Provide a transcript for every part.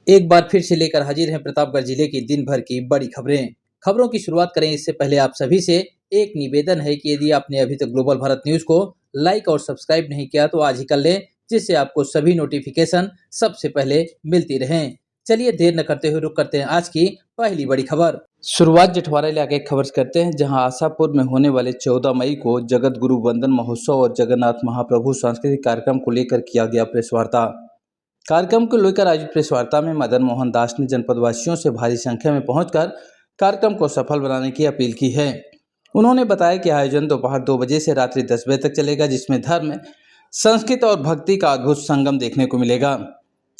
एक बार फिर से लेकर हाजिर हैं प्रतापगढ़ जिले की दिन भर की बड़ी खबरें। खबरों की शुरुआत करें इससे पहले आप सभी से एक निवेदन है कि यदि आपने अभी तक ग्लोबल भारत न्यूज को लाइक और सब्सक्राइब नहीं किया तो आज ही कर लें, जिससे आपको सभी नोटिफिकेशन सबसे पहले मिलती रहें। चलिए देर न करते हुए रुक करते हैं आज की पहली बड़ी खबर। शुरुआत जटवारा इलाके की खबर से करते हैं, जहां आशापुर में होने वाले 14 मई को जगत गुरु वंदन महोत्सव और जगन्नाथ महाप्रभु सांस्कृतिक कार्यक्रम को लेकर किया गया प्रेस वार्ता। कार्यक्रम को लेकर आयोजित प्रेस वार्ता में मदन मोहन दास ने जनपदवासियों से भारी संख्या में पहुंचकर कार्यक्रम को सफल बनाने की अपील की है। उन्होंने बताया कि आयोजन दोपहर 2 बजे से रात्रि 10 बजे तक चलेगा, जिसमें धर्म, संस्कृत और भक्ति का अद्भुत संगम देखने को मिलेगा।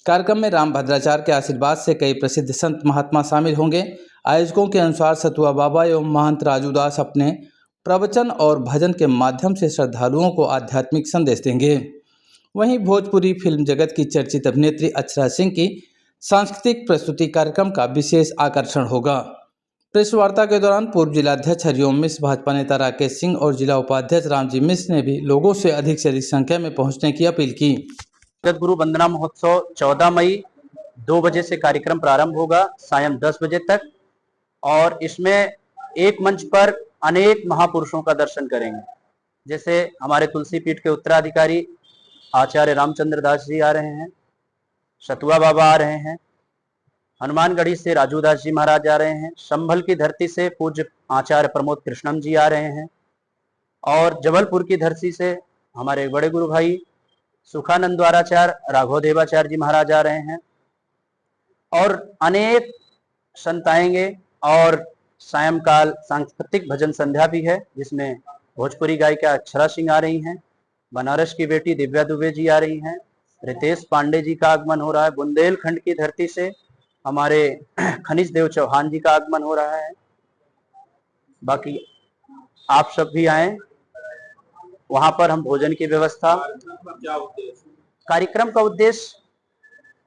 कार्यक्रम में राम भद्राचार्य के आशीर्वाद से कई प्रसिद्ध संत महात्मा शामिल होंगे। आयोजकों के अनुसार सतुआ बाबा एवं महंत राजू दास अपने प्रवचन और भजन के माध्यम से श्रद्धालुओं को आध्यात्मिक संदेश देंगे। वहीं भोजपुरी फिल्म जगत की चर्चित अभिनेत्री अक्षरा सिंह की सांस्कृतिक प्रस्तुति कार्यक्रम का विशेष आकर्षण होगा। प्रेस वार्ता के दौरान पूर्व जिलाध्यक्ष हरिओम मिश्र, भाजपा नेता राकेश सिंह और जिला उपाध्यक्ष रामजी मिश्र ने भी लोगों से अधिक संख्या में पहुंचने की अपील की। जगत गुरु वंदना महोत्सव 14 मई 2 बजे से कार्यक्रम प्रारंभ होगा, सायं 10 बजे तक। और इसमें एक मंच पर अनेक महापुरुषों का दर्शन करेंगे। जैसे हमारे तुलसी पीठ के उत्तराधिकारी आचार्य रामचंद्र दास जी आ रहे हैं, सतुआ बाबा आ रहे हैं, हनुमानगढ़ी से राजू दास जी महाराज आ रहे हैं, संभल की धरती से पूज्य आचार्य प्रमोद कृष्णम जी आ रहे हैं, और जबलपुर की धरती से हमारे बड़े गुरु भाई सुखानंद द्वाराचार्य राघव देवाचार्य जी महाराज आ रहे हैं, और अनेक संत आएंगे। और सायंकाल सांस्कृतिक भजन संध्या भी है, जिसमें भोजपुरी गायिका अक्षरा सिंह आ रही हैं, बनारस की बेटी दिव्या दुबे जी आ रही हैं, रितेश पांडे जी का आगमन हो रहा है, बुंदेलखंड की धरती से हमारे खनिज देव चौहान जी का आगमन हो रहा है। बाकी आप सब भी आए, वहां पर हम भोजन की व्यवस्था। कार्यक्रम का उद्देश्य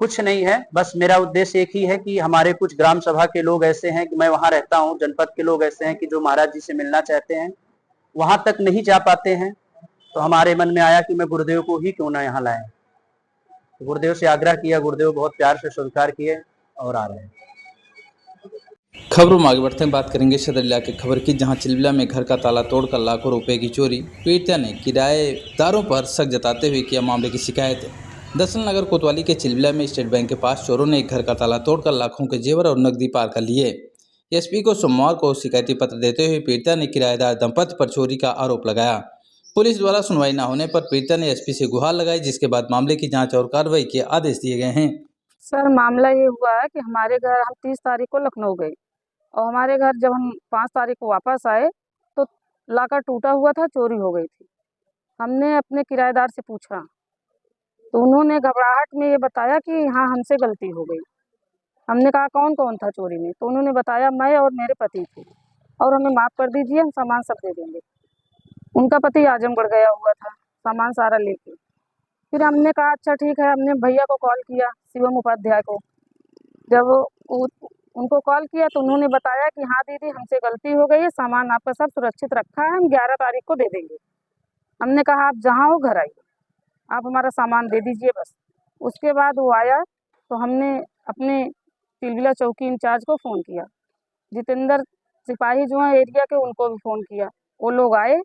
कुछ नहीं है, बस मेरा उद्देश्य एक ही है कि हमारे कुछ ग्राम सभा के लोग ऐसे हैं कि मैं वहां रहता हूं, जनपद के लोग ऐसे हैं कि जो महाराज जी से मिलना चाहते हैं, वहां तक नहीं जा पाते हैं। तो हमारे मन में आया कि मैं गुरुदेव को ही क्यों ना यहाँ लाएं। तो गुरुदेव से आग्रह किया, गुरुदेव बहुत प्यार से स्वीकार किए और आ रहे हैं। खबरों में आगे बढ़ते हैं, बात करेंगे सदर इलाके की खबर की, जहां चिलबिला में घर का ताला तोड़कर लाखों रुपए की चोरी। पीड़िता ने किराएदारों पर शक जताते हुए किया मामले की शिकायत। दर्शन नगर कोतवाली के चिलबिला में स्टेट बैंक के पास चोरों ने एक घर का ताला तोड़कर लाखों के जेवर और नकदी पार कर लिए। एसपी को सोमवार को शिकायती पत्र देते हुए पीड़िता ने किराएदार दंपति पर चोरी का आरोप लगाया। पुलिस द्वारा सुनवाई न होने पर पीड़िता ने एसपी से गुहार लगाई, जिसके बाद मामले की जाँच और कार्रवाई के आदेश दिए गए हैं। सर, मामला ये हुआ है कि हमारे घर हम 30 तारीख को लखनऊ गए और हमारे घर जब हम 5 तारीख को वापस आए तो लाकर टूटा हुआ था, चोरी हो गई थी। हमने अपने किराएदार से पूछा तो उन्होंने घबराहट में ये बताया कि हाँ, हमसे गलती हो गई। हमने कहा कौन कौन था चोरी में, तो उन्होंने बताया मैं और मेरे पति थे और हमें माफ़ कर दीजिए, हम सामान सब दे देंगे। उनका पति आजमगढ़ गया हुआ था सामान सारा लेके। फिर हमने कहा अच्छा ठीक है, हमने भैया को कॉल किया, शिवम उपाध्याय को। जब उनको कॉल किया तो उन्होंने बताया कि हाँ दीदी, हमसे गलती हो गई है, सामान आपका सब सुरक्षित रखा है, हम 11 तारीख को दे देंगे। हमने कहा आप जहाँ हो घर आइए, आप हमारा सामान दे दीजिए बस। उसके बाद वो आया तो हमने अपने तिलबिला चौकी इंचार्ज को फ़ोन किया, जितेंद्र सिपाही जो हैं एरिया के, उनको भी फ़ोन किया। वो लोग आए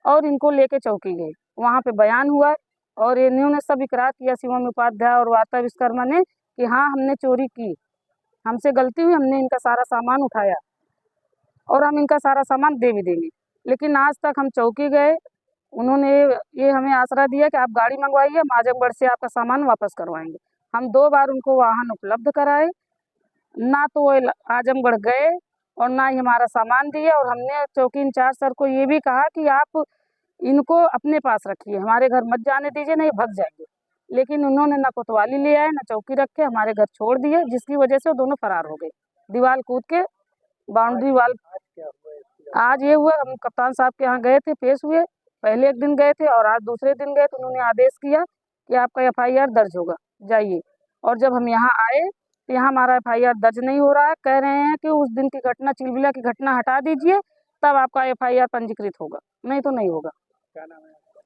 और इनको लेके चौकी गए। वहाँ पे बयान हुआ और इन्होंने सब इकरार किया, शिवम उपाध्याय और वार्ता विश्वकर्मा ने, कि हाँ हमने चोरी की, हमसे गलती हुई, हमने इनका सारा सामान उठाया और हम इनका सारा सामान दे भी देंगे। लेकिन आज तक हम चौकी गए, उन्होंने ये हमें आसरा दिया कि आप गाड़ी मंगवाइए, हम आजमगढ़ से आपका सामान वापस करवाएंगे। हम 2 बार उनको वाहन उपलब्ध कराए, ना तो वो आजमगढ़ गए और ना ही हमारा सामान दिए। और हमने चौकी इंचार्ज सर को ये भी कहा कि आप इनको अपने पास रखिए, हमारे घर मत जाने दीजिए, नहीं भग जाएंगे। लेकिन उन्होंने ना कोतवाली ले आए ना चौकी रखे, हमारे घर छोड़ दिए, जिसकी वजह से वो दोनों फरार हो गए, दीवार कूद के बाउंड्री वाल। आज ये हुआ, हम कप्तान साहब के यहाँ गए थे, पेश हुए। पहले एक दिन गए थे और आज दूसरे दिन गए तो उन्होंने आदेश किया कि आपका एफआईआर दर्ज होगा, जाइए। और जब हम यहाँ आए तो यहाँ हमारा एफआईआर दर्ज नहीं हो रहा है, कह रहे हैं कि उस दिन की घटना, चिलबिला की घटना हटा दीजिए, तब आपका एफआईआर पंजीकृत होगा, नहीं तो नहीं होगा।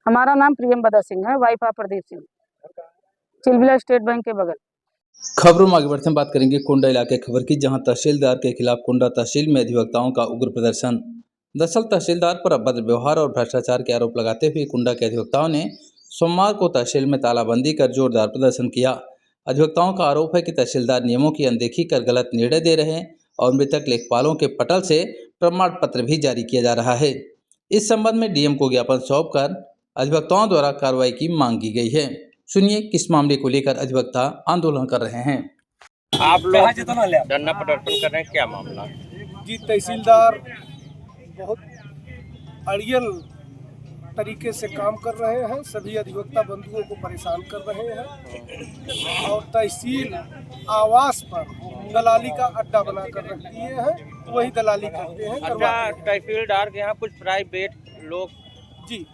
हमारा नाम प्रियम बदा सिंह है, wife of Pradeep Singh, Chilbila state bank के बगल। खबरों में आगे बढ़ते हैं, बात करेंगे कुंडा इलाके खबर की, जहां तहसीलदार के खिलाफ कुंडा तहसील में अधिवक्ताओं का उग्र प्रदर्शन। दरअसल तहसीलदार पर अभद्र व्यवहार और भ्रष्टाचार के आरोप लगाते हुए कुंडा के अधिवक्ताओं ने सोमवार को तहसील में तालाबंदी कर जोरदार प्रदर्शन किया। अधिवक्ताओं का आरोप है कि तहसीलदार नियमों की अनदेखी कर गलत निर्णय दे रहे हैं और मृतक लेखपालों के पटल से प्रमाण पत्र भी जारी किया जा रहा है। इस संबंध में डीएम को ज्ञापन सौंपकर अधिवक्ताओं द्वारा कार्रवाई की मांग की गई है। सुनिए किस मामले को लेकर अधिवक्ता आंदोलन कर रहे हैं। आप लोग धरना प्रदर्शन कर रहे हैं, क्या मामला? जी, तहसीलदार बहुत अड़ियल तरीके से काम कर रहे हैं, सभी अधिवक्ता बंधुओं को परेशान कर रहे हैं और तहसील आवास पर दलाली का अड्डा बनाकर रख दिए हैं, वही दलाली करते हैं। अच्छा, तहसीलदार के यहाँ कुछ प्राइवेट लोग जी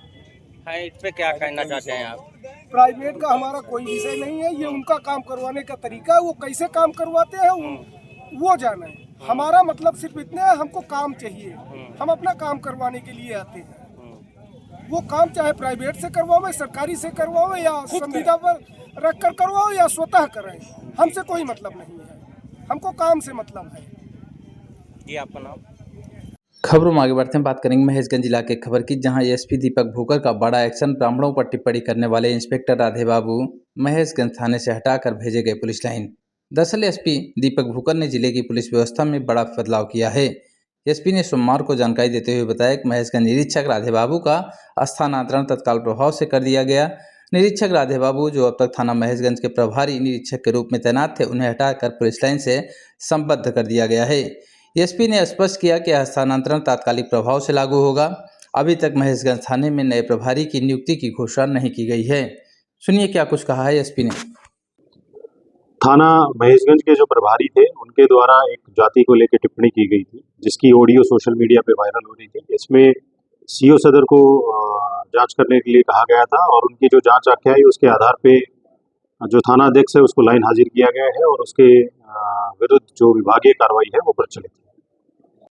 हैं, इस पे क्या कहना चाहते हैं आप? प्राइवेट का हमारा कोई विषय नहीं है, ये उनका काम करवाने का तरीका है, वो कैसे काम करवाते हैं वो जाना है। हमारा मतलब सिर्फ इतना है, हमको काम चाहिए, हम अपना काम करवाने के लिए आते हैं। वो काम चाहे प्राइवेट से करवाओ, सरकारी से करवाओ या संविदा पर रख कर करवाओ या स्वतः करें, हमसे कोई मतलब नहीं है, हमको काम से मतलब है। ये आपका नाम? खबरों में आगे बढ़ते हैं, बात करेंगे महेशगंज इलाके खबर की, जहां एसपी दीपक भूकर का बड़ा एक्शन। ब्राह्मणों पर टिप्पणी करने वाले इंस्पेक्टर राधे बाबू महेशगंज थाने से हटाकर भेजे गए पुलिस लाइन। दरअसल एसपी दीपक भूकर ने जिले की पुलिस व्यवस्था में बड़ा बदलाव किया है। एसपी ने सोमवार को जानकारी देते हुए बताया कि महेशगंज निरीक्षक राधे बाबू का स्थानांतरण तत्काल प्रभाव से कर दिया गया। निरीक्षक राधे बाबू, जो अब तक थाना महेशगंज के प्रभारी निरीक्षक के रूप में तैनात थे, उन्हें हटाकर पुलिस लाइन से संबद्ध कर दिया गया है। एसपी ने स्पष्ट किया कि स्थानांतरण तात्कालिक प्रभाव से लागू होगा। अभी तक महेशगंज थाने में नए प्रभारी की नियुक्ति की घोषणा नहीं की गई है। सुनिए क्या कुछ कहा है एसपी ने। थाना महेशगंज के जो प्रभारी थे उनके द्वारा एक जाति को लेकर टिप्पणी की गई थी, जिसकी ऑडियो सोशल मीडिया पे वायरल हो रही थी। इसमें सीओ सदर को जांच करने के लिए कहा गया था और उनकी जो जांच आख्या है उसके आधार पे जो थाना अध्यक्ष है उसको लाइन हाजिर किया गया है और उसके विरुद्ध जो विभागीय कार्रवाई है वो प्रचलित है।